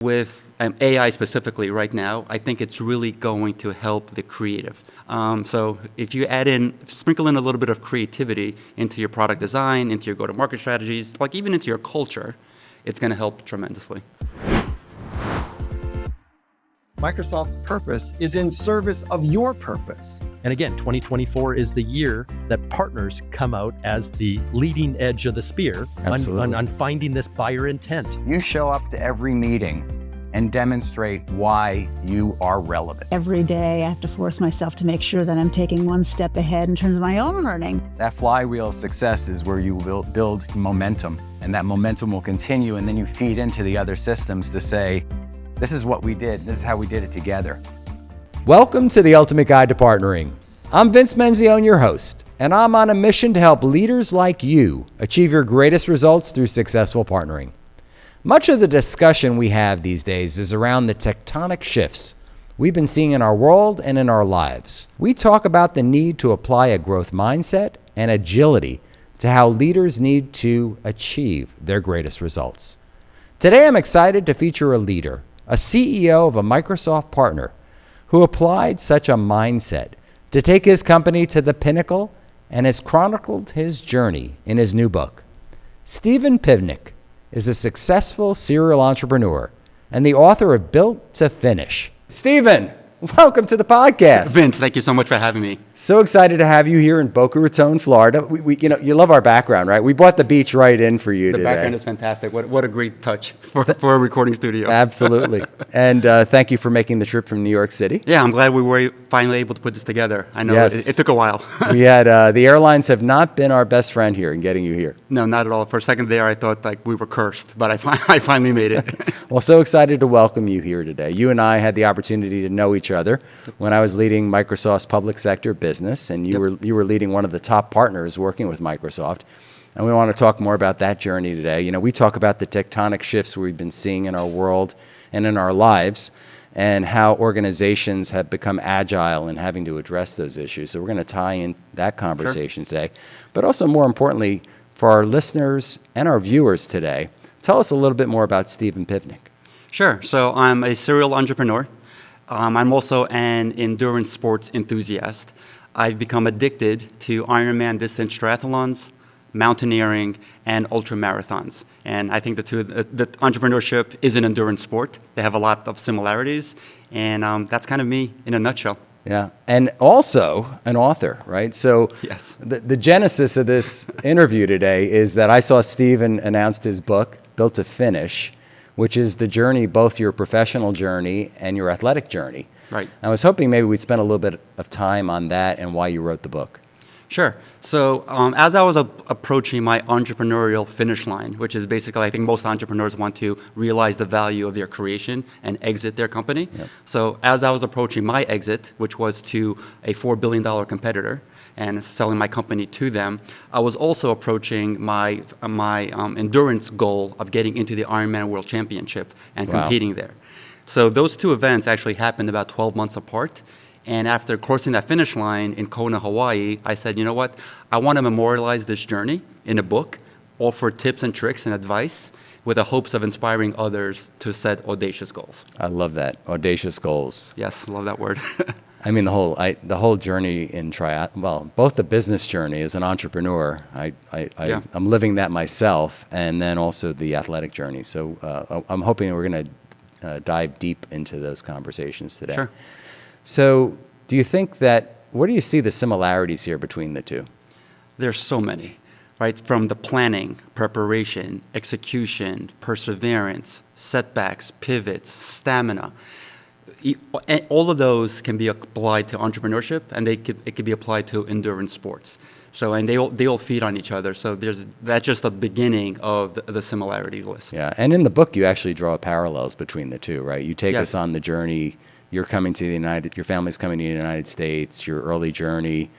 With AI specifically right now, I think it's really going to help the creative. So if you sprinkle in a little bit of creativity into your product design, into your go-to-market strategies, like even into your culture, it's going to help tremendously. Microsoft's purpose is in service of your purpose. And again, 2024 is the year that partners come out as the leading edge of the spear on finding this buyer intent. You show up to every meeting and demonstrate why you are relevant. Every day I have to force myself to make sure that I'm taking one step ahead in terms of my own learning. That flywheel of success is where you will build momentum, and that momentum will continue, and then you feed into the other systems to say, this is what we did. This is how we did it together. Welcome to the Ultimate Guide to Partnering. I'm Vince Menzione, your host, and I'm on a mission to help leaders like you achieve your greatest results through successful partnering. Much of the discussion we have these days is around the tectonic shifts we've been seeing in our world and in our lives. We talk about the need to apply a growth mindset and agility to how leaders need to achieve their greatest results. Today, I'm excited to feature a leader, a CEO of a Microsoft partner who applied such a mindset to take his company to the pinnacle and has chronicled his journey in his new book. Steven Pivnik is a successful serial entrepreneur and the author of Built to Finish. Steven, welcome to the podcast. Vince, thank you so much for having me. So excited to have you here in Boca Raton, Florida. You love our background, right? We brought the beach right in for you today. The background is fantastic. What a great touch for a recording studio. Absolutely. And thank you for making the trip from New York City. Yeah, I'm glad we were finally able to put this together. I know it took a while. We had the airlines have not been our best friend here in getting you here. No, not at all. For a second there, I thought like we were cursed, but I finally made it. Well, so excited to welcome you here today. You and I had the opportunity to know each other when I was leading Microsoft's public sector business, and you were leading one of the top partners working with Microsoft. And we want to talk more about that journey today. You know, we talk about the tectonic shifts we've been seeing in our world and in our lives, and how organizations have become agile in having to address those issues. So we're going to tie in that conversation today. But also, more importantly, for our listeners and our viewers today, tell us a little bit more about Steven Pivnik. Sure. So I'm a serial entrepreneur. I'm also an endurance sports enthusiast. I've become addicted to Ironman distance triathlons, mountaineering, and ultra marathons. And I think the entrepreneurship is an endurance sport. They have a lot of similarities, and that's kind of me in a nutshell. Yeah, and also an author, right? So yes. The genesis of this interview today is that I saw Steven announced his book, Built to Finish, which is the journey, both your professional journey and your athletic journey. Right. I was hoping maybe we'd spend a little bit of time on that and why you wrote the book. Sure. So as I was approaching my entrepreneurial finish line, which is basically, I think most entrepreneurs want to realize the value of their creation and exit their company. Yep. So as I was approaching my exit, which was to a $4 billion competitor and selling my company to them, I was also approaching my endurance goal of getting into the Ironman World Championship and competing there. So those two events actually happened about 12 months apart. And after crossing that finish line in Kona, Hawaii, I said, you know what? I want to memorialize this journey in a book, offer tips and tricks and advice with the hopes of inspiring others to set audacious goals. I love that. Audacious goals. Yes, love that word. I mean, the whole journey in both the business journey as an entrepreneur, I'm living that myself, and then also the athletic journey. So I'm hoping we're going to dive deep into those conversations today. Sure. So do you think where do you see the similarities here between the two? There's so many, right? From the planning, preparation, execution, perseverance, setbacks, pivots, stamina. All of those can be applied to entrepreneurship, and it could be applied to endurance sports. So, and they all feed on each other. So that's just the beginning of the similarity list. Yeah, and in the book, you actually draw parallels between the two, right? You take us on the journey. You're coming to your family's coming to the United States, your early journey,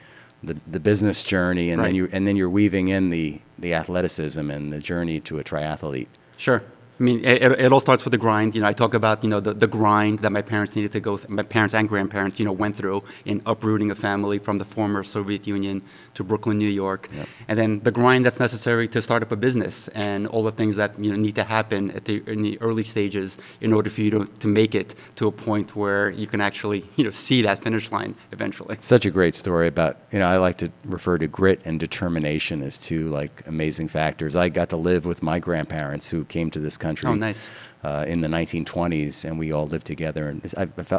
the business journey, and then you're weaving in the athleticism and the journey to a triathlete. Sure. I mean, it all starts with the grind. I talk about, the grind that my parents needed to go, my parents and grandparents, went through in uprooting a family from the former Soviet Union to Brooklyn, New York. Yep. And then the grind that's necessary to start up a business and all the things that, need to happen in the early stages in order for you to make it to a point where you can actually, see that finish line eventually. Such a great story about, I like to refer to grit and determination as two like amazing factors. I got to live with my grandparents who came to this country. Oh, nice. In the 1920s, and we all lived together. And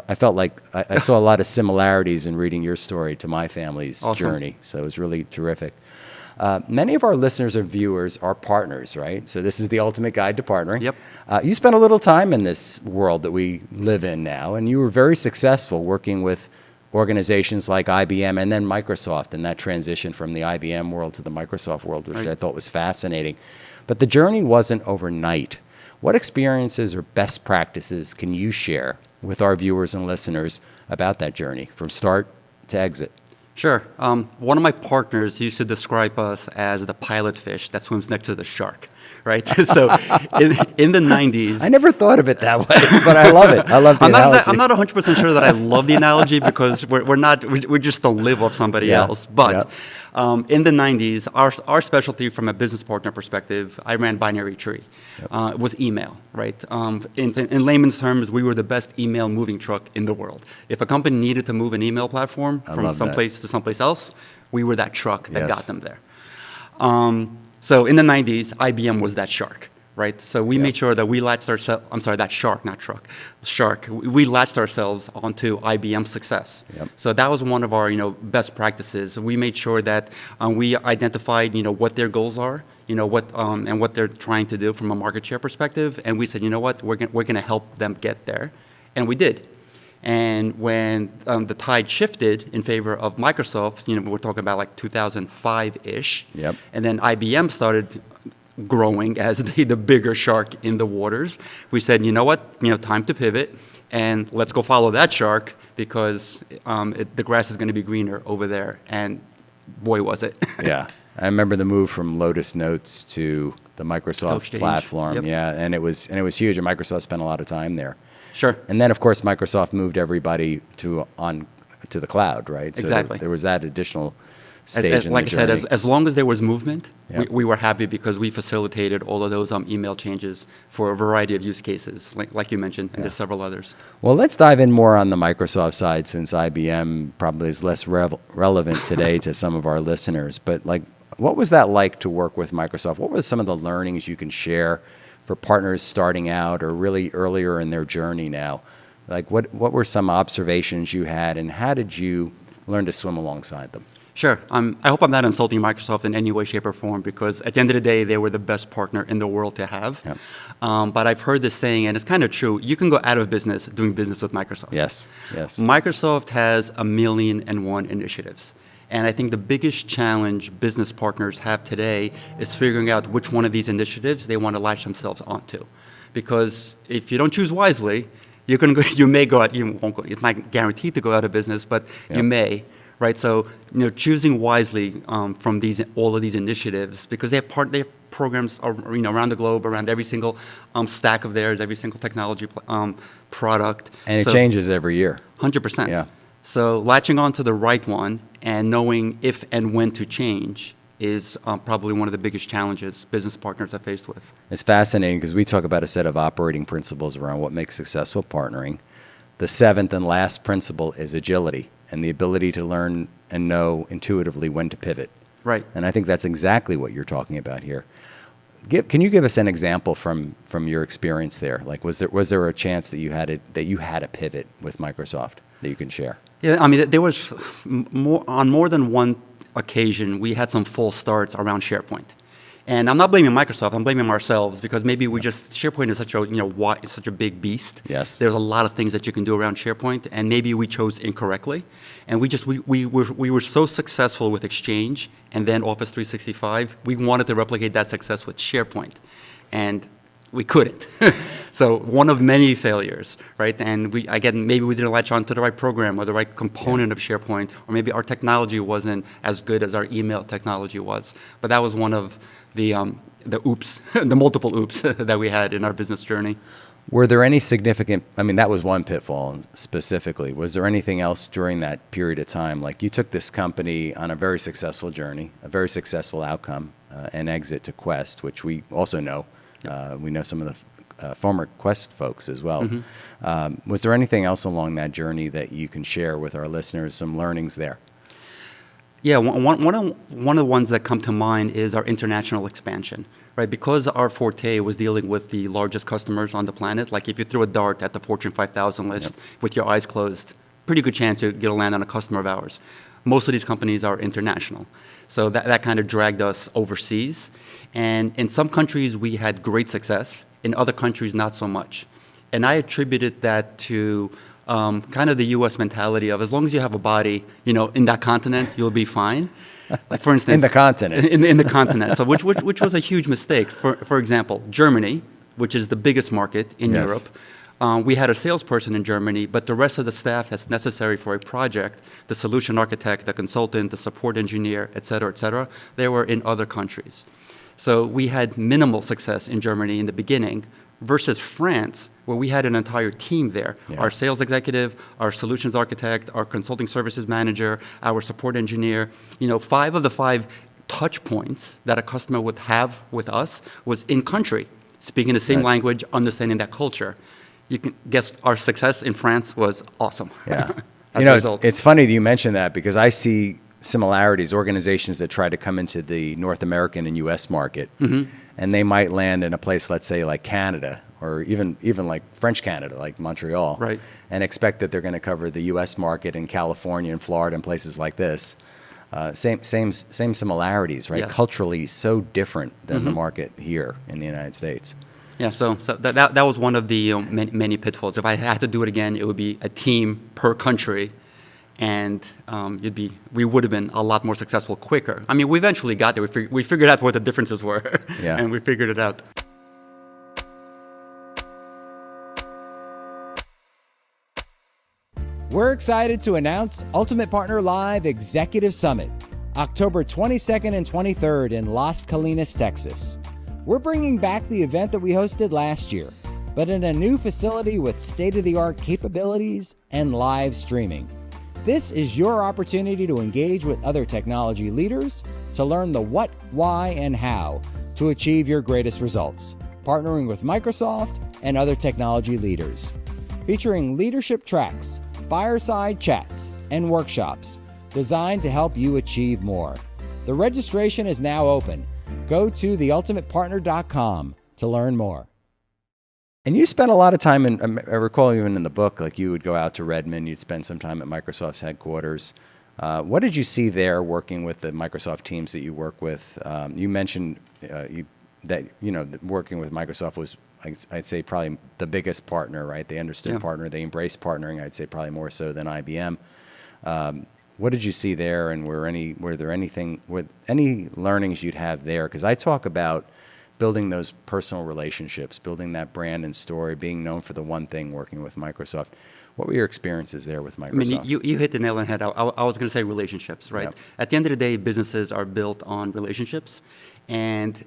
I felt like I saw a lot of similarities in reading your story to my family's journey. So it was really terrific. Many of our listeners or viewers are partners, right? So this is the ultimate guide to partnering. Yep. You spent a little time in this world that we live in now, and you were very successful working with organizations like IBM and then Microsoft, and that transition from the IBM world to the Microsoft world, which I thought was fascinating. But the journey wasn't overnight. What experiences or best practices can you share with our viewers and listeners about that journey from start to exit? Sure. One of my partners used to describe us as the pilot fish that swims next to the shark, right? So in the 90s... I never thought of it that way, but I love it. I love the analogy. I'm not 100% sure that I love the analogy because we just don't live off somebody else. But in the 90s, our specialty from a business partner perspective, I ran binary tree. Was email, right? In layman's terms, we were the best email moving truck in the world. If a company needed to move an email platform from someplace to someplace else, we were that truck that got them there. So in the 90s, IBM was that shark, right? So we made sure that we latched ourselves, I'm sorry, that shark, not truck, shark. We latched ourselves onto IBM's success. Yep. So that was one of our, best practices. We made sure that we identified, what their goals are, and what they're trying to do from a market share perspective. And we said, you know what, we're going to help them get there. And we did. And when the tide shifted in favor of Microsoft, we're talking about like 2005-ish. Yep. And then IBM started growing as the bigger shark in the waters. We said, you know what, time to pivot, and let's go follow that shark because the grass is going to be greener over there. And boy, was it. Yeah. I remember the move from Lotus Notes to the Microsoft platform. Yep. Yeah, and it was huge, and Microsoft spent a lot of time there. Sure. And then, of course, Microsoft moved everybody to the cloud, right? So exactly. There was that additional stage in like the journey. I said, as long as there was movement, we were happy because we facilitated all of those email changes for a variety of use cases, like you mentioned, and there's several others. Well, let's dive in more on the Microsoft side since IBM probably is less relevant today to some of our listeners. But what was that like to work with Microsoft? What were some of the learnings you can share for partners starting out or really earlier in their journey now? What were some observations you had, and how did you learn to swim alongside them? Sure. I hope I'm not insulting Microsoft in any way, shape, or form, because at the end of the day, they were the best partner in the world to have. Yep. But I've heard this saying, and it's kind of true, you can go out of business doing business with Microsoft. Yes. Microsoft has 1,000,001 initiatives. And I think the biggest challenge business partners have today is figuring out which one of these initiatives they want to latch themselves onto. Because if you don't choose wisely, you may go out, you won't go, it's not guaranteed to go out of business, but you may, right? So, choosing wisely from all of these initiatives, because they have programs around the globe, around every single stack of theirs, every single technology product. And it changes every year. 100%. Yeah. So latching on to the right one and knowing if and when to change is probably one of the biggest challenges business partners are faced with. It's fascinating because we talk about a set of operating principles around what makes successful partnering. The seventh and last principle is agility and the ability to learn and know intuitively when to pivot. Right. And I think that's exactly what you're talking about here. Can you give us an example from your experience there? Was there a chance that you had a pivot with Microsoft that you can share? Yeah, I mean, there was on more than one occasion, we had some false starts around SharePoint. And I'm not blaming Microsoft, I'm blaming ourselves because maybe SharePoint is such a big beast. Yes. There's a lot of things that you can do around SharePoint, and maybe we chose incorrectly. And we were so successful with Exchange and then Office 365, we wanted to replicate that success with SharePoint. And we couldn't. So one of many failures, right? And maybe we didn't latch on to the right program or the right component of SharePoint, or maybe our technology wasn't as good as our email technology was. But that was one of the oops, the multiple oops that we had in our business journey. Were there any significant, I mean, that was one pitfall specifically. Was there anything else during that period of time? Like you took this company on a very successful journey, a very successful outcome, and exit to Quest, which we also know. We know some of the former Quest folks as well. Was there anything else along that journey that you can share with our listeners, some learnings there? Yeah, one of the ones that come to mind is our international expansion, right? Because our forte was dealing with the largest customers on the planet. Like if you threw a dart at the Fortune 5000 list with your eyes closed, pretty good chance you're going to land on a customer of ours. Most of these companies are international. So that kind of dragged us overseas. And in some countries, we had great success. In other countries, not so much. And I attributed that to kind of the U.S. mentality of as long as you have a body, in that continent, you'll be fine. Like for instance, In the continent. In the continent. So which was a huge mistake. For example, Germany, which is the biggest market in Europe. We had a salesperson in Germany, but the rest of the staff that's necessary for a project, the solution architect, the consultant, the support engineer, et cetera, they were in other countries. So we had minimal success in Germany in the beginning versus France, where we had an entire team there. Our sales executive, our solutions architect, our consulting services manager, our support engineer. 5 of the 5 touch points that a customer would have with us was in country, speaking the same language, understanding that culture. You can guess our success in France was awesome. Yeah. As a result. It's funny that you mention that because I see similarities, organizations that try to come into the North American and U.S. market, and they might land in a place, let's say, like Canada, or even like French Canada, like Montreal, right, and expect that they're going to cover the U.S. market in California and Florida and places like this. Same similarities, right? Yes. Culturally so different than the market here in the United States. Yeah, so that was one of the many pitfalls. If I had to do it again, it would be a team per country, and we would have been a lot more successful quicker. I mean, we eventually got there. We figured out what the differences were, and we figured it out. We're excited to announce Ultimate Partner Live Executive Summit, October 22nd and 23rd in Las Colinas, Texas. We're bringing back the event that we hosted last year, but in a new facility with state-of-the-art capabilities and live streaming. This is your opportunity to engage with other technology leaders to learn the what, why, and how to achieve your greatest results, partnering with Microsoft and other technology leaders. Featuring leadership tracks, fireside chats, and workshops designed to help you achieve more. The registration is now open. Go to theultimatepartner.com to learn more. And you spent a lot of time I recall even in the book, like you would go out to Redmond, you'd spend some time at Microsoft's headquarters. What did you see there working with the Microsoft teams that you work with? You mentioned that working with Microsoft was, I'd say, probably the biggest partner, right? They understood partner, they embraced partnering, I'd say probably more so than IBM. What did you see there, and were there any learnings you'd have there? Because I talk about building those personal relationships, building that brand and story, being known for the one thing, working with Microsoft. What were your experiences there with Microsoft? I mean, you hit the nail on the head. I was going to say relationships, right? Yep. At the end of the day, businesses are built on relationships, and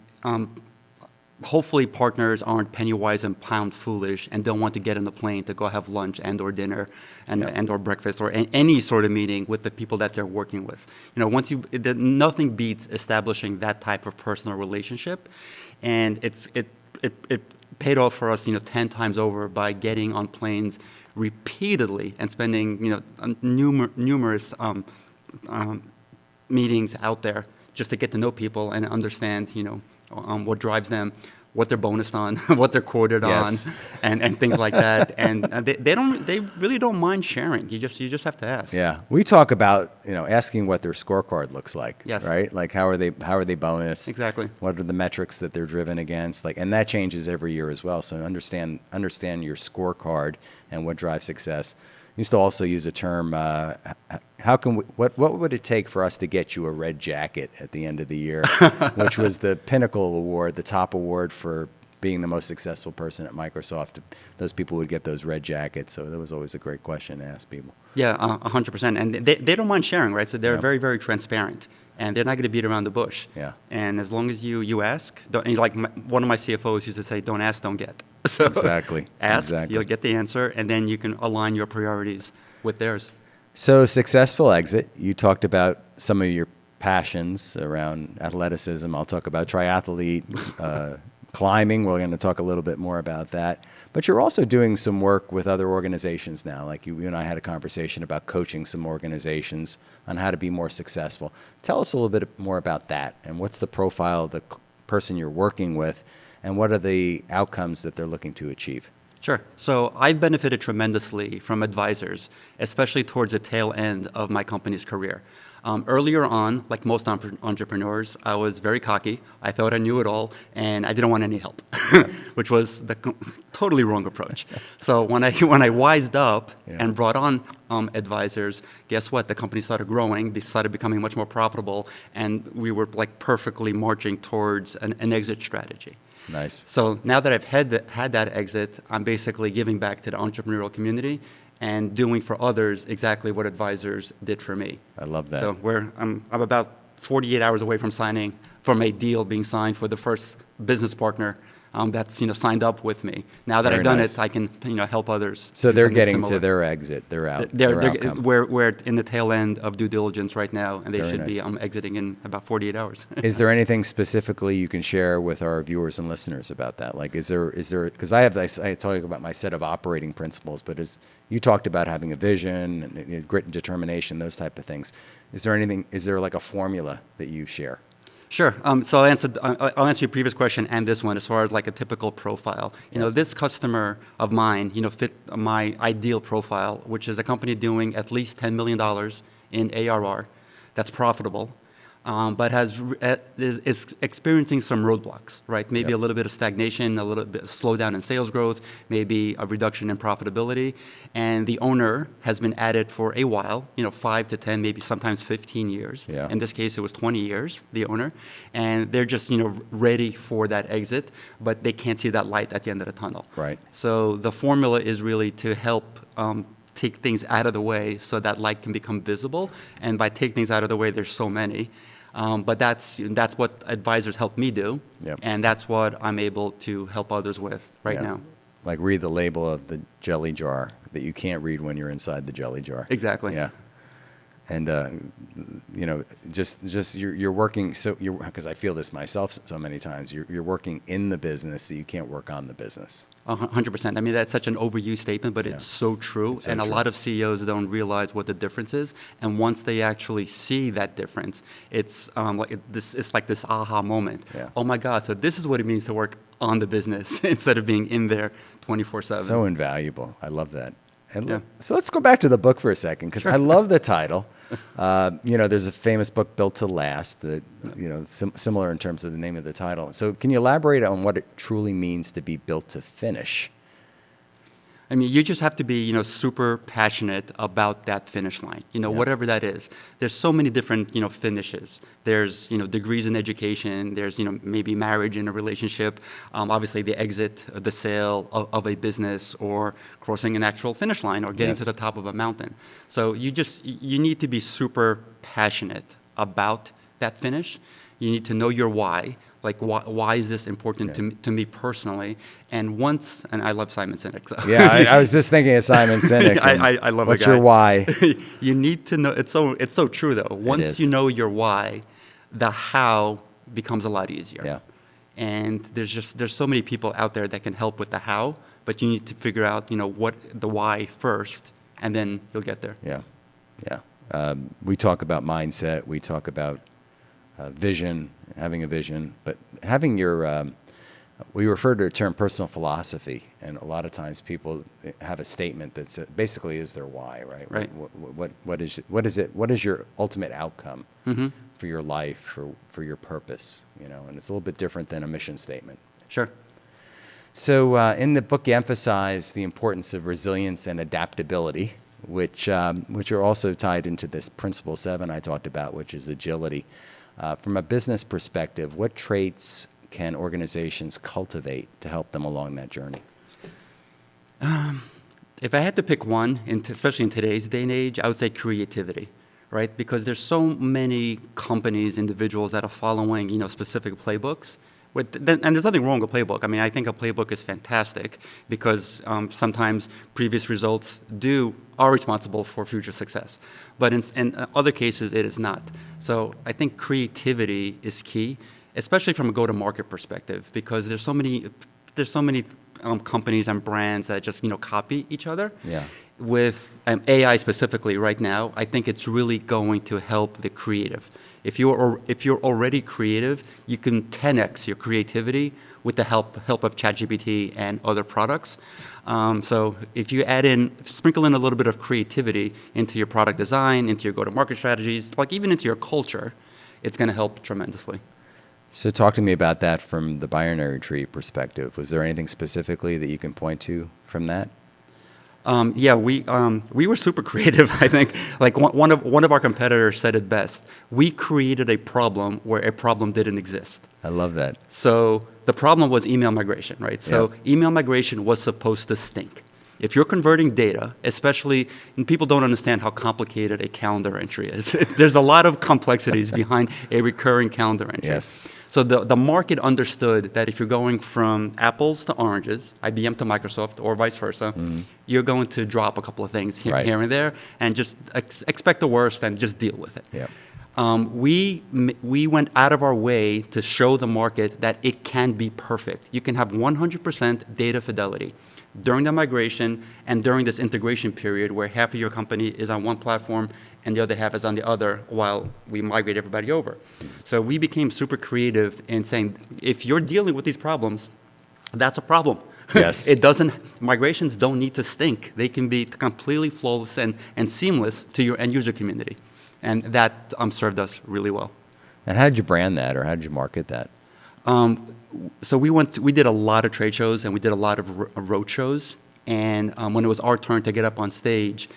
hopefully partners aren't penny wise and pound foolish and don't want to get on the plane to go have lunch and or dinner and or breakfast or any sort of meeting with the people that they're working with. Nothing beats establishing that type of personal relationship, and it paid off for us 10 times over by getting on planes repeatedly and spending numerous meetings out there just to get to know people and understand what drives them, what they're bonused on, what they're quoted on, and things like that. And they really don't mind sharing. You just have to ask. Yeah, we talk about asking what their scorecard looks like. Yes. Right. Like how are they bonused? Exactly. What are the metrics that they're driven against? And that changes every year as well. So understand your scorecard and what drives success. I used to also use a term. What would it take for us to get you a red jacket at the end of the year, which was the pinnacle award, the top award for being the most successful person at Microsoft, those people would get those red jackets. So that was always a great question to ask people. Yeah, 100%. And they don't mind sharing, right? So they're Yeah. very, very transparent. And they're not going to beat around the bush. Yeah. And as long as you ask, and like one of my CFOs used to say, don't ask, don't get. So Exactly. ask, Exactly. you'll get the answer, and then you can align your priorities with theirs. So successful exit, you talked about some of your passions around athleticism. I'll talk about triathlete, climbing. We're going to talk a little bit more about that. But you're also doing some work with other organizations now. Like you and I had a conversation about coaching some organizations on how to be more successful. Tell us a little bit more about that, and what's the profile of the person you're working with, and what are the outcomes that they're looking to achieve? Sure. So I've benefited tremendously from advisors, especially towards the tail end of my company's career. Earlier on, like most entrepreneurs, I was very cocky. I thought I knew it all, and I didn't want any help, which was the totally wrong approach. So when I wised up and brought on advisors, guess what? The company started growing, started becoming much more profitable, and we were like perfectly marching towards an exit strategy. Nice. So now that I've had that exit, I'm basically giving back to the entrepreneurial community and doing for others exactly what advisors did for me. I love that. So I'm about 48 hours away from a deal being signed for the first business partner that's signed up with me. Now that Very I've done nice. it, I can help others. So do they're something getting similar. to their exit. They're out. their outcome. We're in the tail end of due diligence right now, and they Very should be nice. exiting in about 48 hours. Is there anything specifically you can share with our viewers and listeners about that? Like, is there, because I talk about my set of operating principles, but you talked about having a vision, and grit and determination, those type of things. Is there like a formula that you share? Sure. So I'll answer your previous question and this one as far as like a typical profile. This customer of mine, fit my ideal profile, which is a company doing at least $10 million in ARR that's profitable, but is experiencing some roadblocks, right? Maybe a little bit of stagnation, a little bit of slowdown in sales growth, maybe a reduction in profitability. And the owner has been at it for a while, 5 to 10, maybe sometimes 15 years. Yeah. In this case, it was 20 years, the owner. And they're just, ready for that exit, but they can't see that light at the end of the tunnel. Right. So the formula is really to help take things out of the way so that light can become visible. And by take things out of the way, there's so many. But that's what advisors help me do, Yep. and that's what I'm able to help others with right Yeah. now. Like read the label of the jelly jar that you can't read when you're inside the jelly jar. Exactly. Yeah. And just you're working because I feel this myself so many times. You're working in the business that you can't work on the business. 100%. I mean, that's such an overused statement, but it's so true. It's so and true. a lot of CEOs don't realize what the difference is. And once they actually see that difference, it's like this aha moment. Yeah. Oh my God! So this is what it means to work on the business instead of being in there 24/7. So invaluable. I love that. And Yeah. so let's go back to the book for a second, because I love the title. There's a famous book, Built to Last, that similar in terms of the name of the title. So can you elaborate on what it truly means to be built to finish? I mean, you just have to be, super passionate about that finish line, whatever that is. There's so many different, finishes. There's, degrees in education. There's, maybe marriage in a relationship. Obviously, the exit, the sale of a business, or crossing an actual finish line, or getting Yes. to the top of a mountain. So you need to be super passionate about that finish. You need to know your why. Like, why is this important to me personally? And I love Simon Sinek. So. Yeah, I was just thinking of Simon Sinek. I love What's the guy. your why? You need to know. It's so true though. Once is. you know your why, the how becomes a lot easier. Yeah. And there's so many people out there that can help with the how, but you need to figure out what the why first, and then you'll get there. Yeah. We talk about mindset. We talk about vision, having a vision, but having your, we refer to the term personal philosophy, and a lot of times people have a statement that basically is their why, right? Right. What is your ultimate outcome Mm-hmm. for your life, for your purpose, and it's a little bit different than a mission statement. Sure. So in the book, you emphasize the importance of resilience and adaptability, which are also tied into this principle 7 I talked about, which is agility. From a business perspective, what traits can organizations cultivate to help them along that journey? If I had to pick one, especially in today's day and age, I would say creativity, right? Because there's so many companies, individuals that are following, specific playbooks. And there's nothing wrong with a playbook. I mean, I think a playbook is fantastic because sometimes previous results are responsible for future success. But in other cases, it is not. So I think creativity is key, especially from a go-to-market perspective, because there's so many companies and brands that just copy each other. Yeah. With AI specifically right now, I think it's really going to help the creative. If you're already creative, you can 10x your creativity with the help of ChatGPT and other products. So if you sprinkle in a little bit of creativity into your product design, into your go-to-market strategies, like even into your culture, it's going to help tremendously. So talk to me about that from the binary tree perspective. Was there anything specifically that you can point to from that? We were super creative. I think like one of our competitors said it best. We created a problem where a problem didn't exist. I love that. So the problem was email migration, right? So Yeah. email migration was supposed to stink. If you're converting data, especially, and people don't understand how complicated a calendar entry is. There's a lot of complexities behind a recurring calendar entry. Yes. So the market understood that if you're going from apples to oranges, IBM to Microsoft, or vice versa, you're going to drop a couple of things here and there, and just expect the worst and just deal with it. Yeah. We went out of our way to show the market that it can be perfect. You can have 100% data fidelity during the migration and during this integration period where half of your company is on one platform and the other half is on the other while we migrate everybody over. So we became super creative in saying, if you're dealing with these problems, that's a problem. Yes. Migrations don't need to stink. They can be completely flawless and seamless to your end user community. And that served us really well. And how did you brand that, or how did you market that? So we did a lot of trade shows and we did a lot of road shows. And when it was our turn to get up on stage,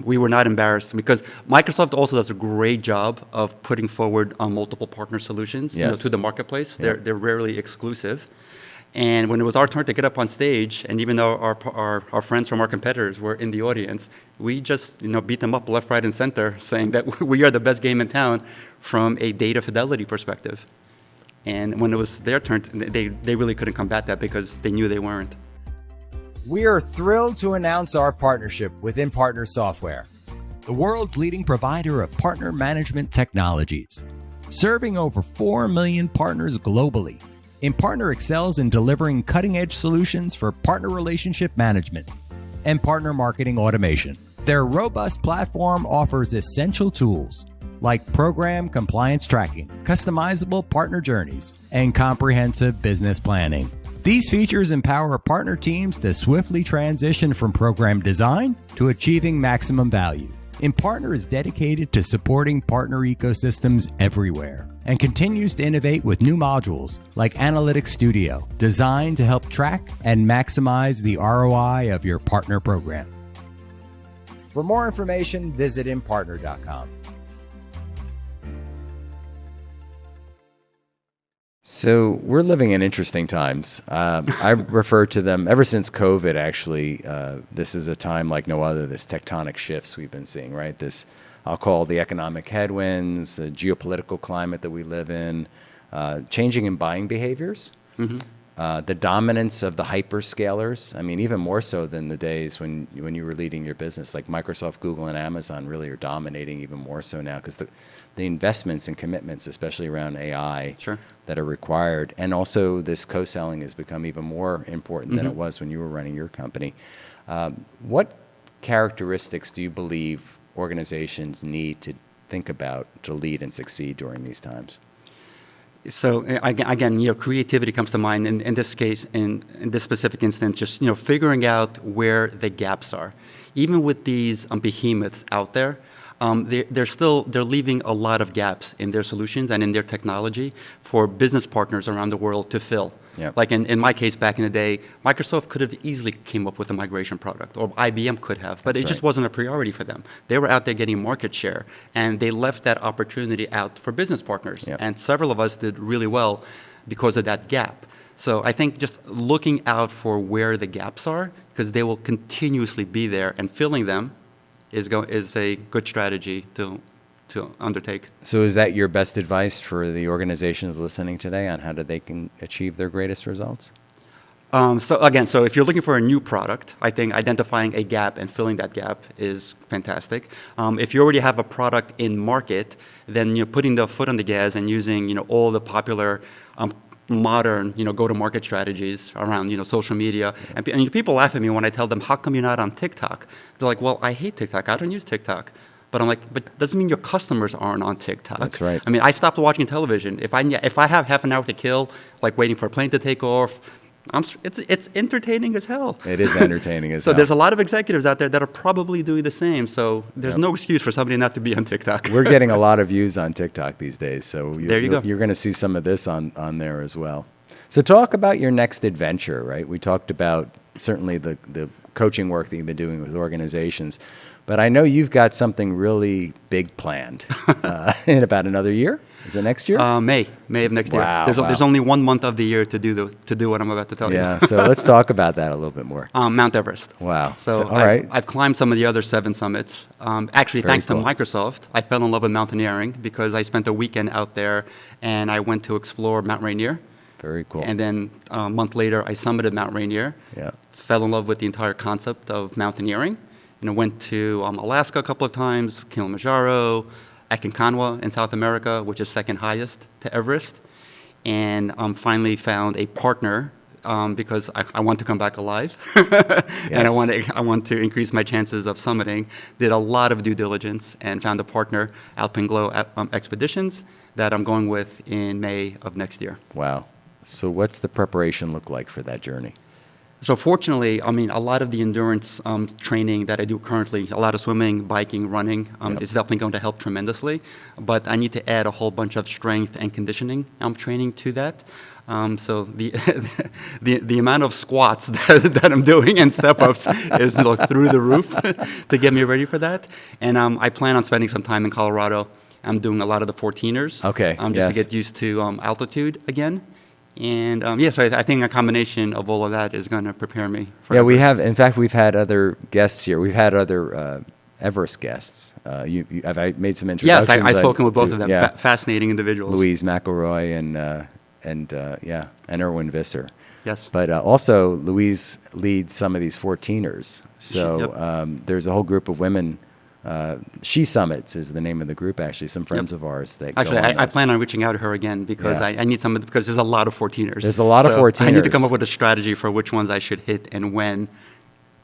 we were not embarrassed because Microsoft also does a great job of putting forward multiple partner solutions Yes. to the marketplace. Yeah. They're rarely exclusive. And when it was our turn to get up on stage, and even though our friends from our competitors were in the audience, we just beat them up left, right, and center, saying that we are the best game in town from a data fidelity perspective. And when it was their turn, they really couldn't combat that because they knew they weren't. We are thrilled to announce our partnership with InPartner Software, the world's leading provider of partner management technologies. Serving over 4 million partners globally, InPartner excels in delivering cutting-edge solutions for partner relationship management and partner marketing automation. Their robust platform offers essential tools like program compliance tracking, customizable partner journeys, and comprehensive business planning. These features empower partner teams to swiftly transition from program design to achieving maximum value. InPartner is dedicated to supporting partner ecosystems everywhere and continues to innovate with new modules like Analytics Studio, designed to help track and maximize the ROI of your partner program. For more information, visit InPartner.com. So we're living in interesting times. I refer to them ever since COVID. Actually, this is a time like no other. This tectonic shifts we've been seeing, right? This I'll call the economic headwinds, the geopolitical climate that we live in, changing in buying behaviors, the dominance of the hyperscalers. I mean, even more so than the days when you were leading your business. Like Microsoft, Google, and Amazon really are dominating even more so now because the investments and commitments, especially around AI, that are required, and also this co-selling has become even more important than it was when you were running your company. What characteristics do you believe organizations need to think about to lead and succeed during these times? So again, creativity comes to mind. In this case, in this specific instance, just figuring out where the gaps are. Even with these behemoths out there, they're leaving a lot of gaps in their solutions and in their technology for business partners around the world to fill. Yep. Like in my case back in the day, Microsoft could have easily came up with a migration product, or IBM could have, but it just wasn't a priority for them. They were out there getting market share, and they left that opportunity out for business partners. Yep. And several of us did really well because of that gap. So I think just looking out for where the gaps are, because they will continuously be there, and filling them is a good strategy to undertake. So is that your best advice for the organizations listening today on how they can achieve their greatest results? So if you're looking for a new product, I think identifying a gap and filling that gap is fantastic. If you already have a product in market, then you're putting the foot on the gas and using all the popular modern go-to-market strategies around social media. And people laugh at me when I tell them, how come you're not on TikTok? They're like, well, I hate TikTok. I don't use TikTok. But I'm like, but doesn't mean your customers aren't on TikTok. That's right. I mean, I stopped watching television. If I have half an hour to kill, like waiting for a plane to take off, it's entertaining as hell. It is entertaining as so hell. There's a lot of executives out there that are probably doing the same. So there's no excuse for somebody not to be on TikTok. We're getting a lot of views on TikTok these days. So there you go. You're going to see some of this on there as well. So talk about your next adventure, right? We talked about certainly the coaching work that you've been doing with organizations, but I know you've got something really big planned in about another year. Is it next year? May of next Wow, year. wow. There's only 1 month of the year to do what I'm about to tell you. Yeah, so let's talk about that a little bit more. Mount Everest. Wow. So all right. I've climbed some of the other 7 summits. Actually, Very thanks cool. to Microsoft, I fell in love with mountaineering because I spent a weekend out there and I went to explore Mount Rainier. Very cool. And then a month later, I summited Mount Rainier. Yeah. Fell in love with the entire concept of mountaineering. Went to Alaska a couple of times, Kilimanjaro, Aconcagua in South America, which is second highest to Everest. And finally found a partner because I want to come back alive. And I want to increase my chances of summiting. Did a lot of due diligence and found a partner, Alpenglow Expeditions, that I'm going with in May of next year. Wow. So what's the preparation look like for that journey? So fortunately, I mean, a lot of the endurance training that I do currently, a lot of swimming, biking, running, is definitely going to help tremendously. But I need to add a whole bunch of strength and conditioning training to that. So the amount of squats that I'm doing and step-ups is through the roof to get me ready for that. And I plan on spending some time in Colorado. I'm doing a lot of the 14ers. Okay, Just to get used to altitude again. And so I think a combination of all of that is going to prepare me for Yeah, we Everest. have. In fact, we've had other guests here. We've had other Everest guests. I've made some Yes, introductions. I've spoken with both of them. Yeah, Fascinating individuals. Louise McElroy and Erwin Visser. Yes. But also, Louise leads some of these 14ers. So there's a whole group of women. She Summits is the name of the group, actually. Some friends of ours that Actually, go on I those. plan on reaching out to her again because Yeah. I need some because there's a lot of 14ers. There's a lot of So I need to 14ers. come up with a strategy for which ones I should hit and when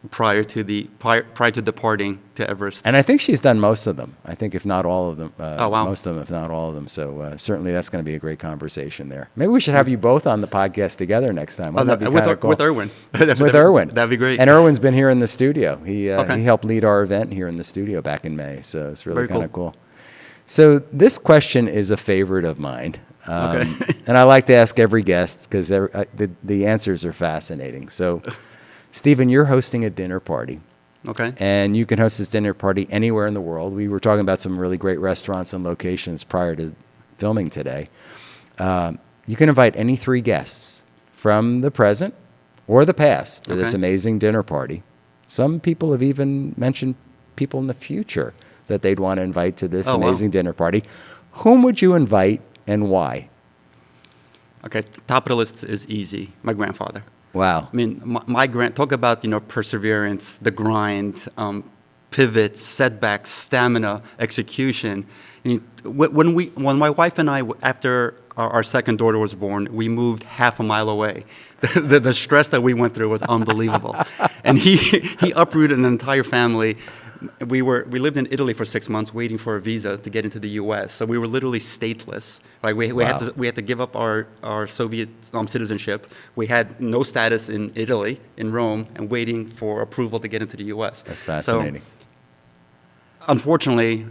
prior to departing to Everest. And I think she's done most of them. I think if not all of them. Oh, wow. Most of them, if not all of them. So certainly that's going to be a great conversation there. Maybe we should have you both on the podcast together next time. Wouldn't that be kinda cool? With Erwin. With Erwin. That'd be great. And Erwin's been here in the studio. He Okay. he helped lead our event here in the studio back in May. So it's really Very kind of cool. cool. So this question is a favorite of mine. Okay. And I like to ask every guest because the answers are fascinating. So, Steven, you're hosting a dinner party. Okay. And you can host this dinner party anywhere in the world. We were talking about some really great restaurants and locations prior to filming today. You can invite any 3 guests from the present or the past to this Okay. amazing dinner party. Some people have even mentioned people in the future that they'd want to invite to this Oh, wow. amazing dinner party. Whom would you invite and why? Okay. Top of the list is easy. My grandfather. Wow. I mean, talk about, perseverance, the grind, pivots, setbacks, stamina, execution. I mean, when my wife and I, after our second daughter was born, we moved half a mile away. The stress that we went through was unbelievable. And he uprooted an entire family. We lived in Italy for 6 months waiting for a visa to get into the U.S. So we were literally stateless. Right? We had to give up our Soviet citizenship. We had no status in Italy, in Rome, and waiting for approval to get into the U.S. That's fascinating. So, unfortunately,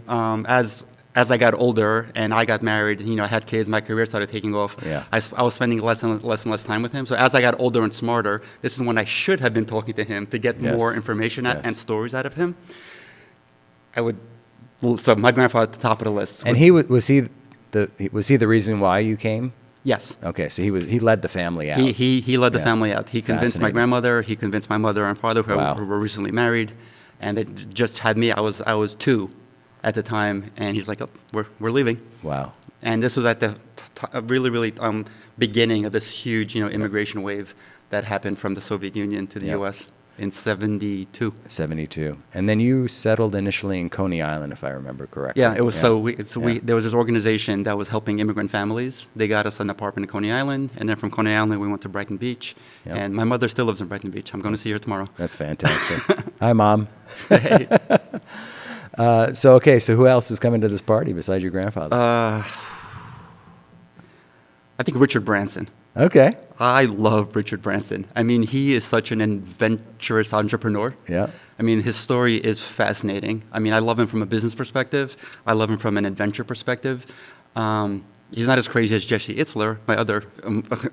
as I got older and I got married, I had kids, my career started taking off. Yeah. I was spending less and less time with him. So as I got older and smarter, this is when I should have been talking to him to get Yes. more information Yes. and stories out of him. So my grandfather at the top of the list. And was he the reason why you came? Yes. Okay, so he led the family out. He led the Yeah. family out. He convinced my Fascinating. grandmother. He convinced my mother and father, Wow. who were recently married, and they just had me. I was 2 at the time, and he's like, oh, we're leaving. Wow. And this was at the really beginning of this huge immigration wave that happened from the Soviet Union to the Yep. U.S. in '72. 72. And then you settled initially in Coney Island, if I remember correctly. Yeah, it was Yeah. there was this organization that was helping immigrant families. They got us an apartment in Coney Island, and then from Coney Island we went to Brighton Beach. Yep. And my mother still lives in Brighton Beach. I'm going to see her tomorrow. That's fantastic. Hi, Mom. Hey. So who else is coming to this party besides your grandfather? I think Richard Branson. Okay. I love Richard Branson. I mean, he is such an adventurous entrepreneur. Yeah. I mean, his story is fascinating. I mean, I love him from a business perspective. I love him from an adventure perspective. He's not as crazy as Jesse Itzler, my other adventure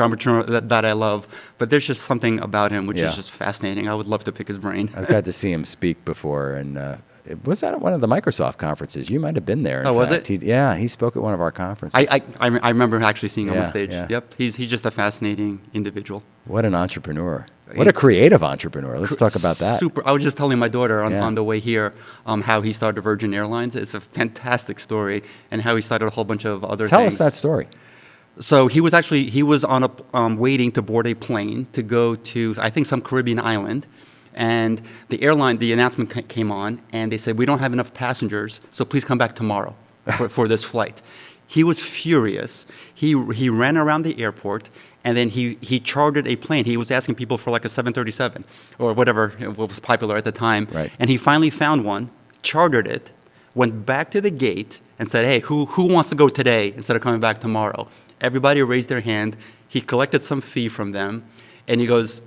entrepreneur that I love. But there's just something about him which Yeah. is just fascinating. I would love to pick his brain. I've got to see him speak before, and it was at one of the Microsoft conferences. You might have been there. In Oh, was fact. it? He spoke at one of our conferences. I remember actually seeing him Yeah, on stage. yeah. Yep, he's just a fascinating individual. What an entrepreneur. What a creative entrepreneur. Let's talk about that. Super. I was just telling my daughter Yeah. on the way here how he started Virgin Airlines. It's a fantastic story, and how he started a whole bunch of other Tell things. us that story. So he was on a waiting to board a plane to go to, I think, some Caribbean island, and the announcement came on, and they said, we don't have enough passengers, so please come back tomorrow for this flight. He was furious. He ran around the airport, and then he chartered a plane. He was asking people for like a 737 or whatever was popular at the time. Right. And he finally found one, chartered it, went back to the gate and said, hey, who wants to go today instead of coming back tomorrow? Everybody raised their hand. He collected some fee from them. And he goes,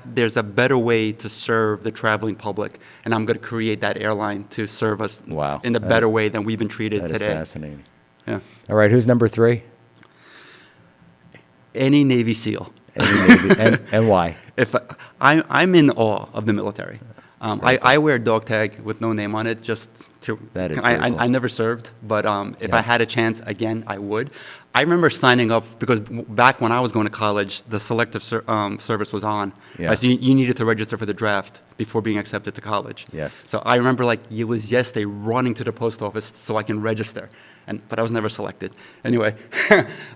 there's a better way to serve the traveling public, and I'm going to create that airline to serve us Wow. in a better way than we've been treated That is today. fascinating. Yeah. All right, who's number 3? Any Navy SEAL. and why? If I'm in awe of the military. I wear a dog tag with no name on it just to. That is very cool. I never served, but if Yeah. I had a chance again, I would. I remember signing up because back when I was going to college, the selective service was on. Yeah. So you needed to register for the draft before being accepted to college. Yes. So I remember it was yesterday running to the post office so I can register, but I was never selected. Anyway,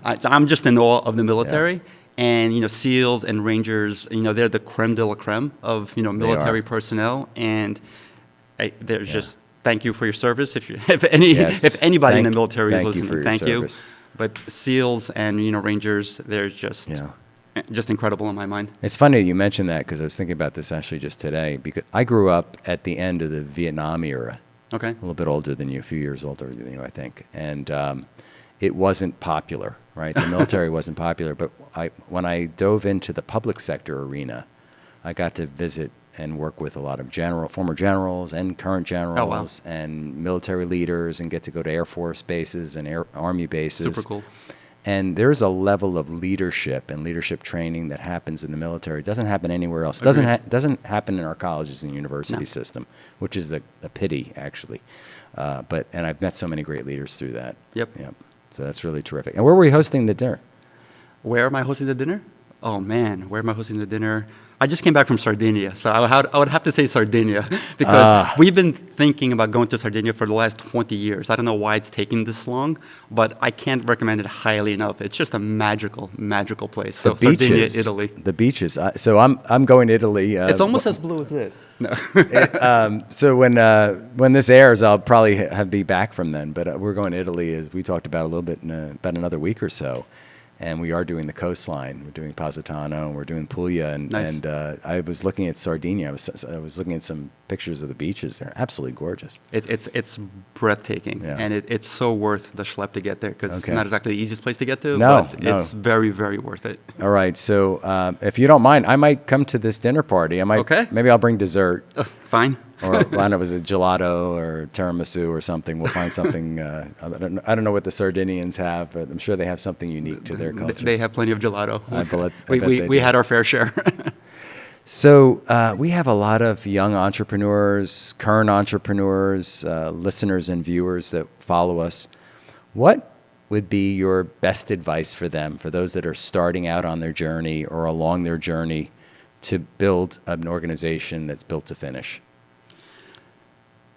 I'm just in awe of the military. And SEALs and Rangers, they're the creme de la creme of military personnel, and they're just thank you for your service. If anybody in the military is listening, thank you. But SEALs and Rangers, they're just incredible in my mind. It's funny you mentioned that because I was thinking about this actually just today because I grew up at the end of the Vietnam era. Okay. A little bit older than you, a few years older than you, I think. And it wasn't popular, right? The military wasn't popular. But when I dove into the public sector arena, I got to visit and work with a lot of former generals and current generals and military leaders and get to go to Air Force bases and Army bases. Super cool. And there's a level of leadership and leadership training that happens in the military. It doesn't happen anywhere else. It doesn't happen in our colleges and university system, which is a pity, actually. And I've met so many great leaders through that. Yep. So that's really terrific. And where were you hosting the dinner? Where am I hosting the dinner? Oh, man, where am I hosting the dinner? I just came back from Sardinia, so I would have to say Sardinia because we've been thinking about going to Sardinia for the last 20 years. I don't know why it's taking this long, but I can't recommend it highly enough. It's just a magical, magical place. So Sardinia, Italy. The beaches. So I'm going to Italy. It's almost as blue as this. No. So when this airs, I'll probably be back from then. But we're going to Italy, as we talked about a little bit, in about another week or so. And we are doing the coastline. We're doing Positano, and we're doing Puglia. And I was looking at Sardinia. I was looking at some pictures of the beaches. They're absolutely gorgeous. It's breathtaking, and it's so worth the schlep to get there because it's not exactly the easiest place to get to. No, but it's very, very worth it. All right. So if you don't mind, I might come to this dinner party. Maybe I'll bring dessert. Fine. Or I don't know, is it gelato or tiramisu or something? We'll find something. I don't know what the Sardinians have, but I'm sure they have something unique to their culture. They have plenty of gelato. I bet We had our fair share. So we have a lot of young current entrepreneurs, listeners and viewers that follow us. What would be your best advice for them, for those that are starting out on their journey or along their journey to build an organization that's built to finish?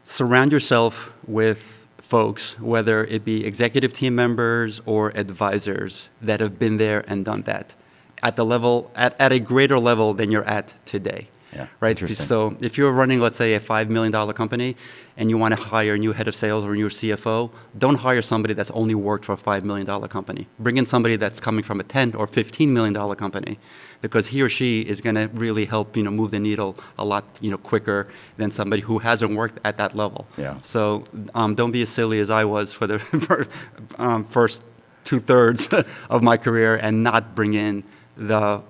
Surround yourself with folks, whether it be executive team members or advisors that have been there and done that at the level, at a greater level than you're at today. Yeah, right. interesting. So if you're running, let's say, a $5 million company and you want to hire a new head of sales or a new CFO, don't hire somebody that's only worked for a $5 million company. Bring in somebody that's coming from a $10 or $15 million company, because he or she is going to really help, move the needle a lot, quicker than somebody who hasn't worked at that level. Yeah. So don't be as silly as I was for the first 2/3 of my career and not bring in the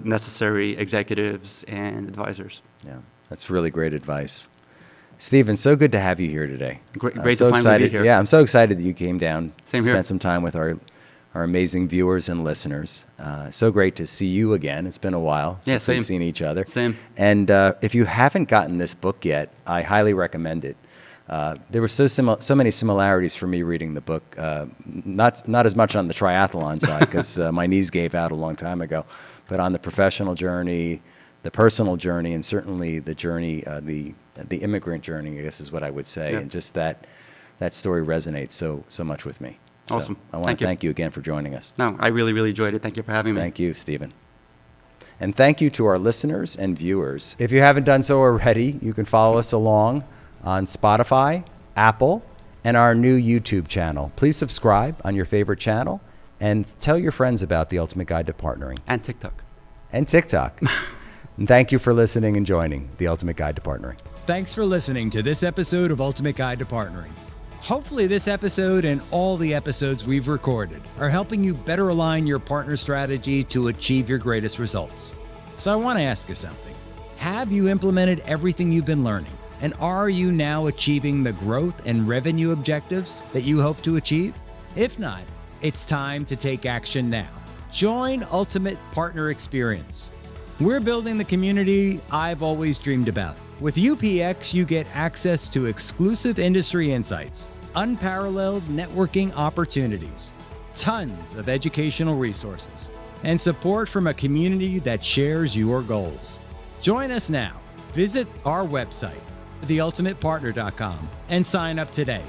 necessary executives and advisors. Yeah, that's really great advice. Steven, so good to have you here today. Great I'm to so finally excited. be here. Yeah, I'm so excited that you came down, Same here. spent some time with our amazing viewers and listeners. So great to see you again. It's been a while since same. we've seen each other. Same. And if you haven't gotten this book yet, I highly recommend it. There were so many similarities for me reading the book. Not as much on the triathlon side, because my knees gave out a long time ago, but on the professional journey, the personal journey, and certainly the journey, the immigrant journey, I guess is what I would say. Yeah. And just that story resonates so much with me. So Awesome. I want to thank you again for joining us. No, I really, really enjoyed it. Thank you for having me. Thank you, Steven. And thank you to our listeners and viewers. If you haven't done so already, you can follow us along on Spotify, Apple, and our new YouTube channel. Please subscribe on your favorite channel and tell your friends about The Ultimate Guide to Partnering. And TikTok. And TikTok. And thank you for listening and joining The Ultimate Guide to Partnering. Thanks for listening to this episode of Ultimate Guide to Partnering. Hopefully this episode and all the episodes we've recorded are helping you better align your partner strategy to achieve your greatest results. So I want to ask you something. Have you implemented everything you've been learning? And are you now achieving the growth and revenue objectives that you hope to achieve? If not, it's time to take action now. Join Ultimate Partner Experience. We're building the community I've always dreamed about. With UPX, you get access to exclusive industry insights, unparalleled networking opportunities, tons of educational resources, and support from a community that shares your goals. Join us now. Visit our website, theultimatepartner.com, and sign up today.